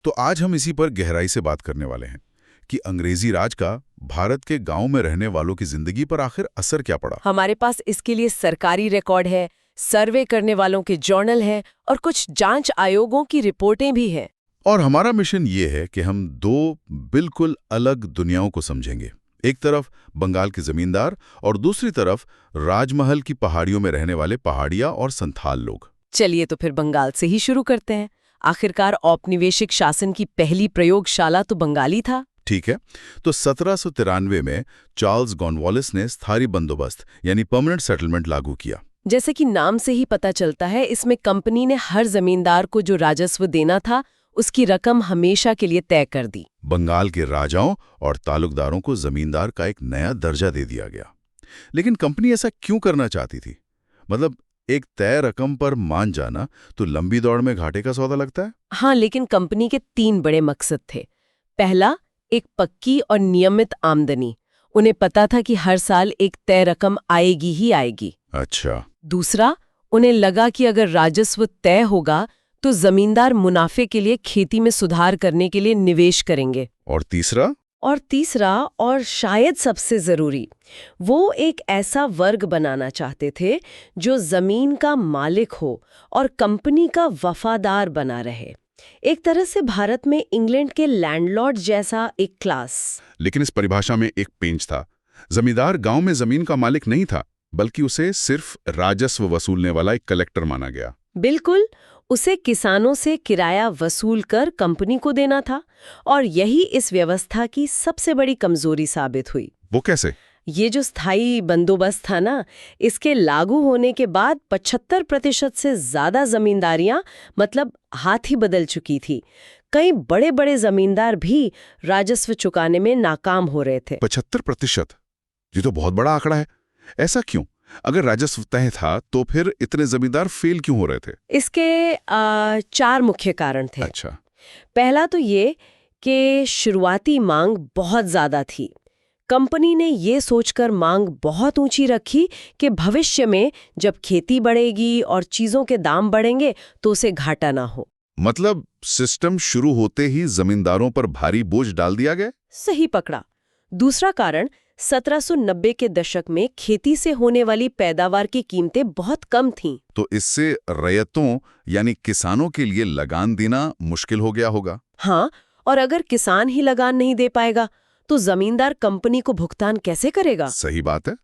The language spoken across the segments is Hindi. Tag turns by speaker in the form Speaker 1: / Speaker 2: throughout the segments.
Speaker 1: तो आज हम इसी पर गहराई से बात करने वाले हैं कि अंग्रेजी राज का भारत के गांव में रहने वालों की जिंदगी पर आखिर असर क्या पड़ा।
Speaker 2: हमारे पास इसके लिए सरकारी रिकॉर्ड है, सर्वे करने वालों के जर्नल हैं और कुछ जांच आयोगों की रिपोर्टें भी हैं।
Speaker 1: और हमारा मिशन ये है कि हम दो बिल्कुल अलग दुनियाओं को समझेंगे। एक तरफ बंगाल के जमींदार और दूसरी तरफ राजमहल की पहाड़ियों में रहने वाले पहाड़िया और संथाल लोग।
Speaker 2: चलिए तो फिर बंगाल से ही शुरू करते हैं। आखिरकार औपनिवेशिक शासन की पहली प्रयोगशाला तो बंगाली था।
Speaker 1: ठीक है, तो 1793 में चार्ल्स कॉर्नवालिस ने स्थायी बंदोबस्त यानी परमानेंट सेटलमेंट लागू किया।
Speaker 2: जैसे कि नाम से ही पता चलता है, इसमें कंपनी ने हर जमींदार को जो राजस्व देना था उसकी रकम हमेशा के लिए तय कर दी।
Speaker 1: बंगाल के राजाओं और तालुकदारों को जमींदार का एक नया दर्जा दे दिया गया। लेकिन कंपनी ऐसा क्यों करना चाहती थी? मतलब एक तय रकम पर मान जाना तो लंबी दौड़ में घाटे का सौदा लगता है।
Speaker 2: हाँ, लेकिन कंपनी के 3 बड़े मकसद थे। पहला, एक पक्की और नियमित आमदनी। उन्हें पता था कि हर साल एक तय रकम आएगी ही आएगी।
Speaker 1: अच्छा।
Speaker 2: दूसरा, उन्हें लगा कि अगर राजस्व तय होगा तो जमींदार मुनाफे के लिए खेती में सुधार करने के लिए निवेश करेंगे।
Speaker 1: और तीसरा
Speaker 2: और शायद सबसे जरूरी, वो एक ऐसा वर्ग बनाना चाहते थे जो जमीन का मालिक हो और कंपनी का वफादार बना रहे। एक तरह से भारत में इंग्लैंड के लैंडलॉर्ड जैसा एक क्लास।
Speaker 1: लेकिन इस परिभाषा में एक पेंच था। जमींदार गांव में जमीन का मालिक नहीं था, बल्कि उसे सिर्फ राजस्व वसूलने वाला एक कलेक्टर माना गया।
Speaker 2: बिल्कुल, उसे किसानों से किराया वसूल कर कंपनी को देना था। और यही इस व्यवस्था की सबसे बड़ी कमजोरी साबित हुई।
Speaker 1: वो कैसे?
Speaker 2: ये जो स्थायी बंदोबस्त था ना, इसके लागू होने के बाद 75% से ज्यादा जमींदारियां मतलब हाथ ही बदल चुकी थी। कई बड़े बड़े जमींदार भी राजस्व चुकाने में नाकाम हो रहे थे।
Speaker 1: 75%? ये तो बहुत बड़ा आंकड़ा है। ऐसा क्यों? अगर राजस्व तय था तो फिर इतने जमींदार फेल क्यों हो रहे थे?
Speaker 2: इसके 4 मुख्य कारण थे।
Speaker 1: अच्छा।
Speaker 2: पहला तो ये कि शुरुआती मांग बहुत ज्यादा थी। कंपनी ने ये सोचकर मांग बहुत ऊंची रखी कि भविष्य में जब खेती बढ़ेगी और चीजों के दाम बढ़ेंगे तो उसे घाटा ना हो।
Speaker 1: मतलब सिस्टम शुरू होते ही जमींदारों पर भारी बोझ डाल दिया गया?
Speaker 2: सही पकड़ा। दूसरा कारण, 1790 के दशक में खेती से होने वाली पैदावार की कीमतें बहुत कम थीं।
Speaker 1: तो इससे रैयतों यानी किसानों के लिए लगान देना मुश्किल हो गया होगा।
Speaker 2: हाँ, और अगर किसान ही लगान नहीं दे पाएगा तो जमींदार कंपनी को भुगतान कैसे करेगा?
Speaker 1: सही बात है।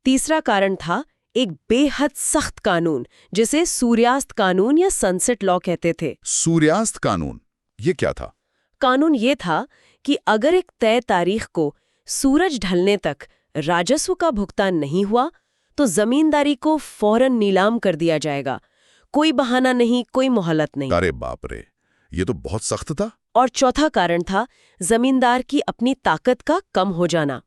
Speaker 2: तीसरा कारण था एक बेहद सख्त कानून, जिसे सूर्यास्त कानून या सनसेट लॉ कहते थे।
Speaker 1: सूर्यास्त कानून, ये क्या था?
Speaker 2: कानून ये था कि अगर एक तय तारीख को सूरज ढलने तक राजस्व का भुगतान नहीं हुआ तो जमींदारी को फौरन नीलाम कर दिया जाएगा। कोई बहाना नहीं, कोई मोहलत नहीं।
Speaker 1: अरे बाप रे, ये तो बहुत सख्त था।
Speaker 2: और चौथा कारण था जमींदार की अपनी ताकत का कम हो जाना।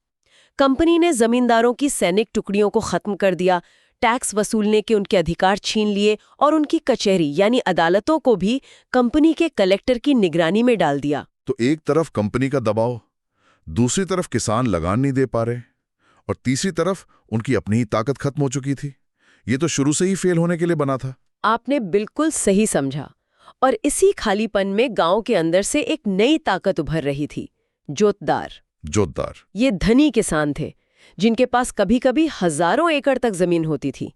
Speaker 2: कंपनी ने जमींदारों की सैनिक टुकड़ियों को खत्म कर दिया, टैक्स वसूलने के उनके अधिकार छीन लिए और उनकी कचहरी यानी अदालतों को भी कंपनी के कलेक्टर की निगरानी में डाल दिया।
Speaker 1: तो एक तरफ कंपनी का दबाव, दूसरी तरफ किसान लगान नहीं दे पा रहे, और तीसरी तरफ उनकी अपनी ही ताकत खत्म हो चुकी थी। ये तो शुरू से ही फेल होने के लिए बना था।
Speaker 2: आपने बिल्कुल सही समझा। और इसी खालीपन में गांव के अंदर से एक नई ताकत उभर रही थी, जोतदार। ये धनी किसान थे जिनके पास कभी-कभी हजारों एकड़ तक जमीन होती थी।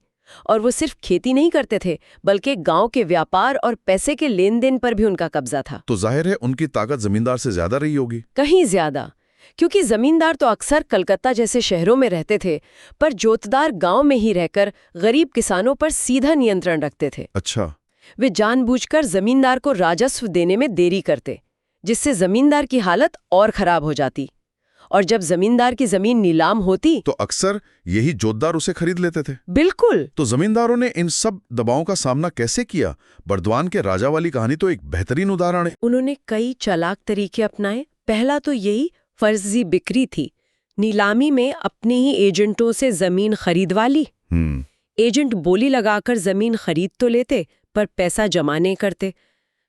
Speaker 2: और वो सिर्फ खेती नहीं करते थे, बल्कि गांव के व्यापार और पैसे के लेन देन पर भी उनका कब्जा था।
Speaker 1: तो जाहिर है उनकी ताकत जमींदार से ज्यादा रही होगी।
Speaker 2: कहीं ज्यादा, क्योंकि जमींदार तो अक्सर कलकत्ता जैसे शहरों में रहते थे, पर जोतदार गांव में ही रहकर गरीब किसानों पर सीधा नियंत्रण रखते थे।
Speaker 1: अच्छा।
Speaker 2: वे जानबूझकर जमींदार को राजस्व देने में देरी करते, जिससे जमींदार की हालत और खराब हो जाती। और जब जमींदार की जमीन नीलाम होती
Speaker 1: तो अक्सर यही जोतदार उसे खरीद लेते थे।
Speaker 2: बिल्कुल।
Speaker 1: तो जमींदारों ने इन सब दबावों का सामना कैसे किया? बर्दवान के राजा वाली कहानी तो एक बेहतरीन उदाहरण है।
Speaker 2: उन्होंने कई चालाक तरीके अपनाए। पहला तो यही फर्जी बिक्री थी। नीलामी में अपने ही एजेंटों से जमीन खरीदवा ली। एजेंट बोली लगाकर जमीन खरीद तो लेते, पर पैसा जमा नहीं करते।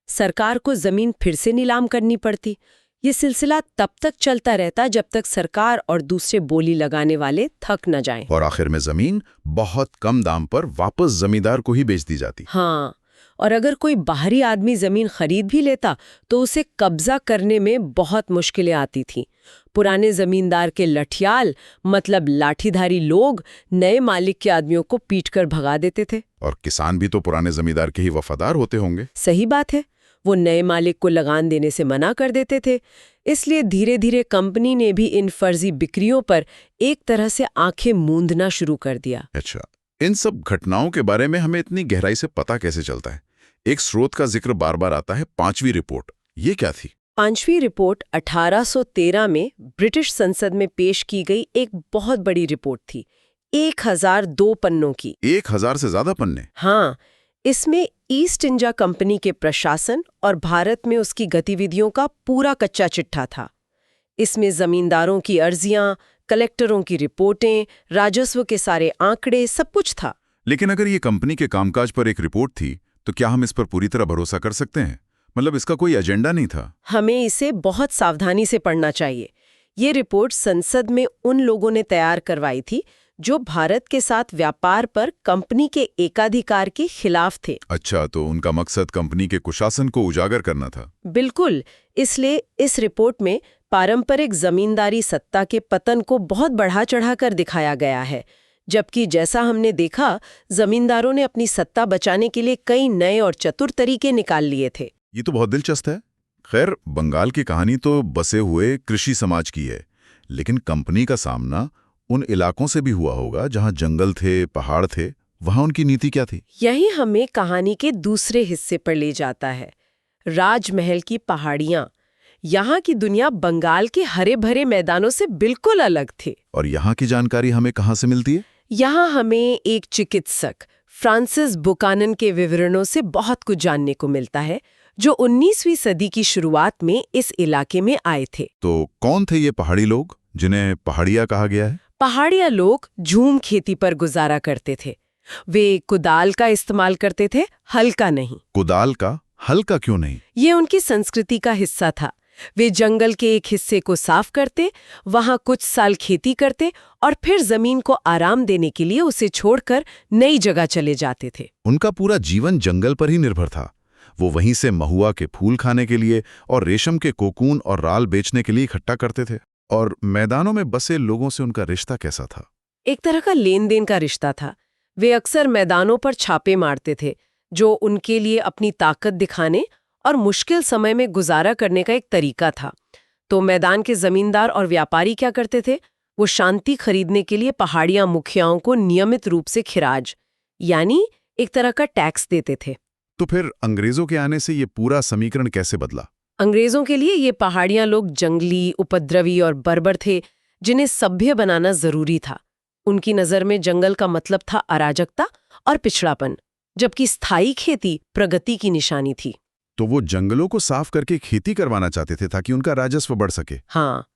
Speaker 2: सरकार को जमीन फिर से नीलाम करनी पड़ती। ये सिलसिला तब तक चलता रहता जब तक सरकार और दूसरे बोली लगाने वाले थक न जाएं।
Speaker 1: और आखिर में जमीन बहुत कम दाम पर वापस जमींदार को ही बेच दी जाती।
Speaker 2: हाँ, और अगर कोई बाहरी आदमी जमीन खरीद भी लेता तो उसे कब्जा करने में बहुत मुश्किलें आती थीं। पुराने जमींदार के लठियाल मतलब लाठीधारी लोग नए मालिक के आदमियों को पीटकर भगा देते थे।
Speaker 1: और किसान भी तो पुराने जमींदार के ही वफादार होते होंगे।
Speaker 2: सही बात है, वो नए मालिक को लगान देने से मना कर देते थे। इसलिए धीरे धीरे कंपनी ने भी इन फर्जी बिक्रियों पर एक तरह से आंखें मूंदना शुरू कर दिया।
Speaker 1: अच्छा, इन सब घटनाओं के बारे में हमें इतनी गहराई से पता कैसे चलता है? एक स्रोत का जिक्र बार बार आता है, 5वीं रिपोर्ट। ये क्या थी?
Speaker 2: 5वीं रिपोर्ट 1813 में ब्रिटिश संसद में पेश की गई एक बहुत बड़ी रिपोर्ट थी, 1002 पन्नों की।
Speaker 1: 1000 से ज्यादा पन्ने?
Speaker 2: हाँ, इसमें ईस्ट इंडिया कंपनी के प्रशासन और भारत में उसकी गतिविधियों का पूरा कच्चा चिट्ठा था। इसमें जमींदारों की अर्जियां, कलेक्टरों की रिपोर्टें, राजस्व के सारे आंकड़े, सब कुछ था।
Speaker 1: लेकिन अगर ये कंपनी के कामकाज पर एक रिपोर्ट थी, तो क्या हम इस पर पूरी तरह भरोसा कर सकते हैं? मतलब इसका कोई एजेंडा नहीं था?
Speaker 2: हमें इसे बहुत सावधानी से पढ़ना चाहिए। ये रिपोर्ट संसद में उन लोगों ने तैयार करवाई थी जो भारत के साथ व्यापार पर कंपनी के एकाधिकार के खिलाफ थे।
Speaker 1: अच्छा, तो उनका मकसद कंपनी के कुशासन को उजागर करना था।
Speaker 2: बिल्कुल। इसलिए इस रिपोर्ट में पारंपरिक जमींदारी सत्ता के पतन को बहुत बढ़ा चढ़ाकर दिखाया गया है, जबकि जैसा हमने देखा, जमींदारों ने अपनी सत्ता बचाने के लिए कई नए और चतुर तरीके निकाल लिए थे।
Speaker 1: ये तो बहुत दिलचस्प है। खैर, बंगाल की कहानी तो बसे हुए कृषि समाज की है, लेकिन कंपनी का सामना उन इलाकों से भी हुआ होगा जहां जंगल थे, पहाड़ थे। वहां उनकी नीति क्या थी?
Speaker 2: यही हमें कहानी के दूसरे हिस्से पर ले जाता है, राजमहल की पहाड़ियां। यहाँ की दुनिया बंगाल के हरे भरे मैदानों से बिल्कुल अलग थी।
Speaker 1: और यहाँ की जानकारी हमें कहाँ से मिलती है?
Speaker 2: यहाँ हमें एक चिकित्सक फ्रांसिस बुकानन के विवरणों से बहुत कुछ जानने को मिलता है, जो 19वीं सदी की शुरुआत में इस इलाके में आए थे।
Speaker 1: तो कौन थे ये पहाड़ी लोग जिन्हें पहाड़िया कहा गया है?
Speaker 2: पहाड़िया लोग झूम खेती पर गुजारा करते थे। वे कुदाल का इस्तेमाल करते थे, हल का नहीं।
Speaker 1: कुदाल का? हल का क्यों नहीं?
Speaker 2: ये उनकी संस्कृति का हिस्सा था। वे जंगल के एक हिस्से को साफ करते, वहां कुछ साल खेती करते और फिर जमीन को आराम देने के लिए उसे छोड़कर नई जगह चले जाते थे।
Speaker 1: उनका पूरा जीवन जंगल पर ही निर्भर था। वो वहीं से महुआ के फूल खाने के लिए और रेशम के कोकून और राल बेचने के लिए इकट्ठा करते थे। और मैदानों में बसे लोगों से उनका रिश्ता कैसा था?
Speaker 2: एक तरह का लेन देन का रिश्ता था। वे अक्सर मैदानों पर छापे मारते थे, जो उनके लिए अपनी ताकत दिखाने और मुश्किल समय में गुजारा करने का एक तरीका था। तो मैदान के जमींदार और व्यापारी क्या करते थे? वो शांति खरीदने के लिए पहाड़िया मुखियाओं को नियमित रूप से खिराज, यानी एक तरह का टैक्स देते थे।
Speaker 1: तो फिर अंग्रेजों के आने से ये पूरा समीकरण कैसे बदला?
Speaker 2: अंग्रेजों के लिए ये पहाड़ियां लोग जंगली, उपद्रवी और बर्बर थे, जिन्हें सभ्य बनाना जरूरी था। उनकी नजर में जंगल का मतलब था अराजकता और पिछड़ापन, जबकि स्थायी खेती प्रगति की निशानी थी।
Speaker 1: तो वो जंगलों को साफ करके खेती करवाना चाहते थे ताकि उनका राजस्व बढ़ सके।
Speaker 2: हाँ,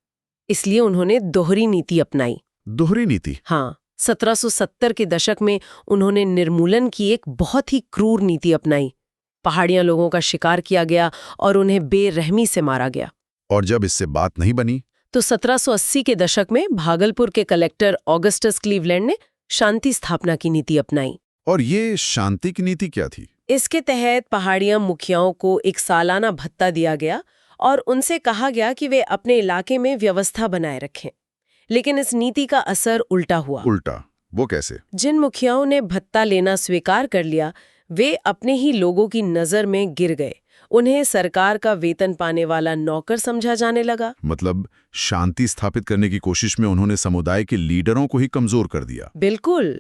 Speaker 2: इसलिए उन्होंने दोहरी नीति अपनाई।
Speaker 1: दोहरी नीति?
Speaker 2: हाँ, 1770 के दशक में उन्होंने निर्मूलन की एक बहुत ही क्रूर नीति अपनाई। पहाड़ियां लोगों का शिकार किया गया और उन्हें बेरहमी से मारा गया।
Speaker 1: और जब इससे बात नहीं बनी
Speaker 2: तो 1780 के दशक में भागलपुर के कलेक्टर ऑगस्टस क्लीवलैंड ने शांति स्थापना की नीति अपनाई।
Speaker 1: और ये शांति की नीति क्या थी?
Speaker 2: इसके तहत पहाड़िया मुखियाओं को एक सालाना भत्ता दिया गया और उनसे कहा गया कि वे अपने इलाके में व्यवस्था बनाए रखें। लेकिन इस नीति का असर उल्टा हुआ।
Speaker 1: उल्टा? वो कैसे?
Speaker 2: जिन मुखियाओं ने भत्ता लेना स्वीकार कर लिया, वे अपने ही लोगों की नजर में गिर गए। उन्हें सरकार का वेतन पाने वाला नौकर समझा जाने लगा।
Speaker 1: मतलब शांति स्थापित करने की कोशिश में उन्होंने समुदाय के लीडरों को ही कमजोर कर दिया।
Speaker 2: बिल्कुल।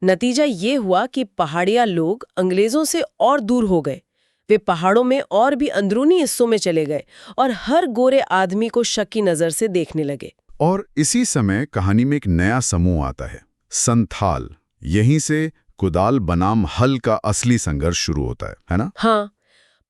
Speaker 2: नतीजा ये हुआ कि पहाड़िया लोग अंग्रेजों से और दूर हो गए। वे पहाड़ों में और भी अंदरूनी हिस्सों में चले गए और हर गोरे आदमी को शक की नजर से देखने लगे।
Speaker 1: और इसी समय कहानी में एक नया समूह आता है, संथाल। यहीं से कुदाल बनाम हल का असली संघर्ष शुरू होता है ना?
Speaker 2: हाँ,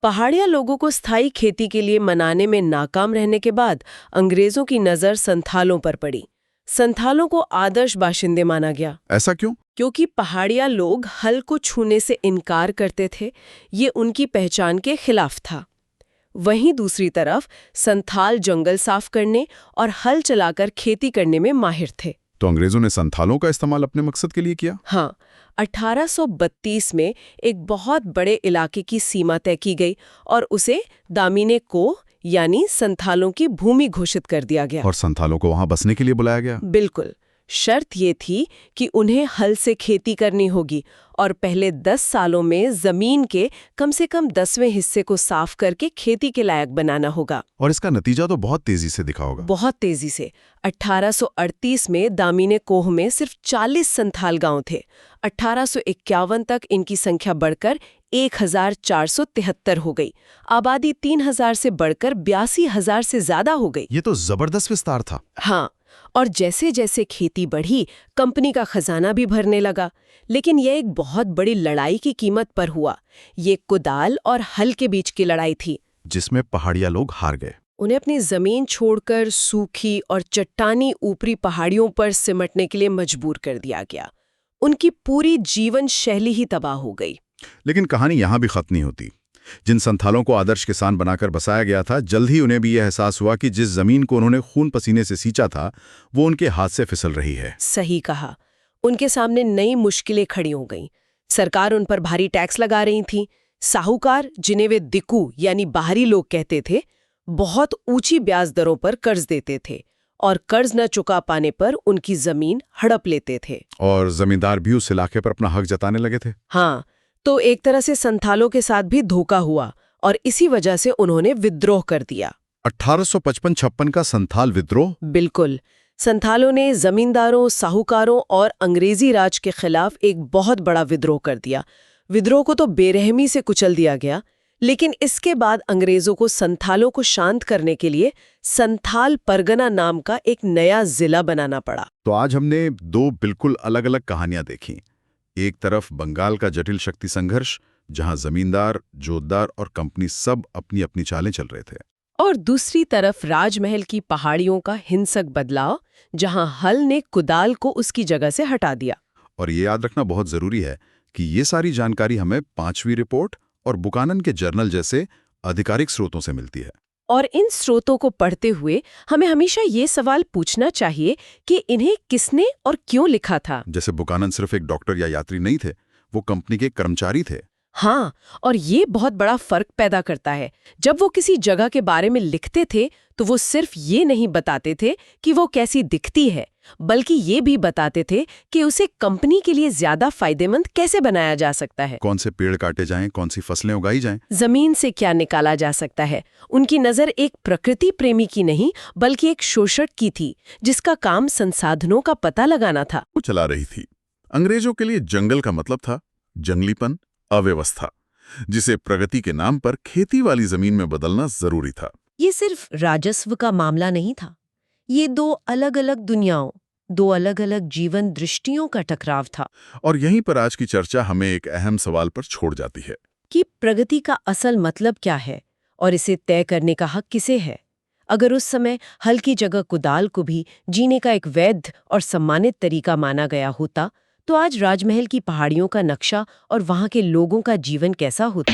Speaker 2: पहाड़िया लोगों को स्थायी खेती के लिए मनाने में नाकाम रहने के बाद अंग्रेजों की नजर संथालों पर पड़ी। संथालों को आदर्श बाशिंदे माना गया।
Speaker 1: ऐसा क्यों?
Speaker 2: क्योंकि पहाड़िया लोग हल को छूने से इनकार करते थे। ये उनकी पहचान के खिलाफ था। वहीं दूसरी तरफ संथाल जंगल साफ करने और हल चलाकर खेती करने में माहिर थे।
Speaker 1: तो अंग्रेजों ने संथालों का इस्तेमाल अपने मकसद के लिए किया।
Speaker 2: हाँ, 1832 में एक बहुत बड़े इलाके की सीमा तय की गई और उसे दामिने कोह यानी संथालों की भूमि घोषित कर दिया गया।
Speaker 1: और संथालों को वहां बसने के लिए बुलाया गया।
Speaker 2: बिल्कुल। शर्त ये थी कि उन्हें हल से खेती करनी होगी और पहले 10 सालों में जमीन के कम से कम 10वें हिस्से को साफ करके खेती के लायक बनाना होगा।
Speaker 1: और इसका नतीजा तो बहुत तेजी से दिखा होगा।
Speaker 2: बहुत तेजी से। 1838 में दामिने कोह में सिर्फ 40 संथाल गांव थे। 1851 तक इनकी संख्या बढ़कर 1473 हो गई। आबादी 3000 से बढ़कर 82,000 से ज्यादा हो गई।
Speaker 1: ये तो जबरदस्त विस्तार था।
Speaker 2: हाँ, और जैसे जैसे खेती बढ़ी, कंपनी का खजाना भी भरने लगा। लेकिन यह एक बहुत बड़ी लड़ाई की कीमत पर हुआ। ये कुदाल और हल के बीच की लड़ाई थी,
Speaker 1: जिसमें पहाड़िया लोग हार गए।
Speaker 2: उन्हें अपनी जमीन छोड़कर सूखी और चट्टानी ऊपरी पहाड़ियों पर सिमटने के लिए मजबूर कर दिया गया। उनकी पूरी जीवन शैली ही तबाह हो गई।
Speaker 1: लेकिन कहानी यहाँ भी खत्म नहीं होती। जिन संथालों को आदर्श किसान बनाकर बसाया गया था, जल्द ही उन्हें भी यह एहसास हुआ कि जिस जमीन को उन्होंने खून पसीने से सींचा था, वो उनके हाथ से फिसल रही है।
Speaker 2: सही कहा। उनके सामने नई मुश्किलें खड़ी हो गईं। सरकार उन पर भारी टैक्स लगा रही थी। साहूकार, जिन्हें वे दिक्कू यानी बाहरी लोग कहते थे, बहुत ऊंची ब्याज दरों पर कर्ज देते थे और कर्ज न चुका पाने पर उनकी जमीन हड़प लेते थे।
Speaker 1: और जमींदार भी उस इलाके पर अपना हक जताने लगे थे।
Speaker 2: हाँ, तो एक तरह से संथालों के साथ भी धोखा हुआ और इसी वजह से उन्होंने विद्रोह कर दिया।
Speaker 1: 1855-56 का संथाल विद्रोह।
Speaker 2: बिल्कुल। संथालों ने जमींदारों, साहूकारों और अंग्रेजी राज के खिलाफ एक बहुत बड़ा विद्रोह कर दिया। विद्रोह को तो बेरहमी से कुचल दिया गया, लेकिन इसके बाद अंग्रेजों को संथालों को शांत करने के लिए संथाल परगना नाम का एक नया जिला बनाना पड़ा।
Speaker 1: तो आज हमने दो बिल्कुल अलग अलग कहानियां देखी। एक तरफ बंगाल का जटिल शक्ति संघर्ष, जहां जमींदार, जोतदार और कंपनी सब अपनी अपनी चालें चल रहे थे,
Speaker 2: और दूसरी तरफ राजमहल की पहाड़ियों का हिंसक बदलाव, जहां हल ने कुदाल को उसकी जगह से हटा दिया।
Speaker 1: और ये याद रखना बहुत जरूरी है कि ये सारी जानकारी हमें 5वीं रिपोर्ट और बुकानन के जर्नल जैसे आधिकारिक स्रोतों से मिलती है।
Speaker 2: और इन स्रोतों को पढ़ते हुए हमें हमेशा ये सवाल पूछना चाहिए कि इन्हें किसने और क्यों लिखा था।
Speaker 1: जैसे बुकानन सिर्फ एक डॉक्टर या यात्री नहीं थे, वो कंपनी के कर्मचारी थे।
Speaker 2: हाँ, और ये बहुत बड़ा फर्क पैदा करता है। जब वो किसी जगह के बारे में लिखते थे तो वो सिर्फ ये नहीं बताते थे कि वो कैसी दिखती है, बल्कि ये भी बताते थे कि उसे कंपनी के लिए ज्यादा फायदेमंद कैसे बनाया जा सकता है।
Speaker 1: कौन से पेड़ काटे जाएं, कौन सी फसलें उगाई जाएं,
Speaker 2: जमीन से क्या निकाला जा सकता है। उनकी नजर एक प्रकृति प्रेमी की नहीं, बल्कि एक शोषक की थी, जिसका काम संसाधनों का पता लगाना था।
Speaker 1: वो चला रही थी। अंग्रेजों के लिए जंगल का मतलब था जंगलीपन, अव्यवस्था, जिसे प्रगति के नाम पर खेती वाली जमीन में बदलना जरूरी था।
Speaker 2: ये सिर्फ राजस्व का मामला नहीं था, ये दो अलग अलग दुनियाओं, दो अलग अलग जीवन दृष्टियों का टकराव था।
Speaker 1: और यहीं पर आज की चर्चा हमें एक अहम सवाल पर छोड़ जाती है
Speaker 2: कि प्रगति का असल मतलब क्या है और इसे तय करने का हक किसे है। अगर उस समय हल की जगह कुदाल को भी जीने का एक वैध और सम्मानित तरीका माना गया होता, तो आज राजमहल की पहाड़ियों का नक्शा और वहां के लोगों का जीवन कैसा होता।